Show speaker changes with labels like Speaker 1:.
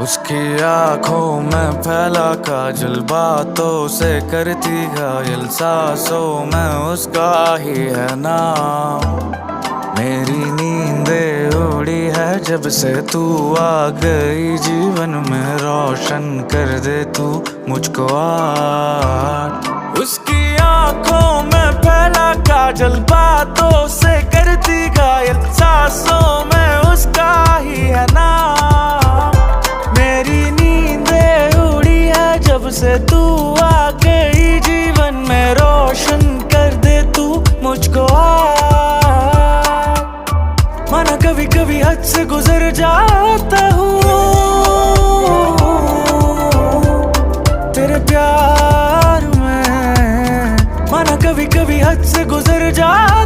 Speaker 1: उसकी आंखों में फैला काजल, बातों से करती घायल, सांसों में उसका ही है नाम। मेरी नींदें उड़ी है जब से तू आ गई जीवन में, रोशन कर दे तू मुझको आज। उसकी आंखों में फैला काजल, बातों से करती घायल, सांसों में उसका ही है नाम। मेरी नींदें उड़ी है जब से तू आ गई जीवन में, रोशन कर दे तू मुझको आज। माना कभी कभी हद से गुजर जाता हूँ तेरे प्यार में, माना कभी कभी हद से गुजर जाता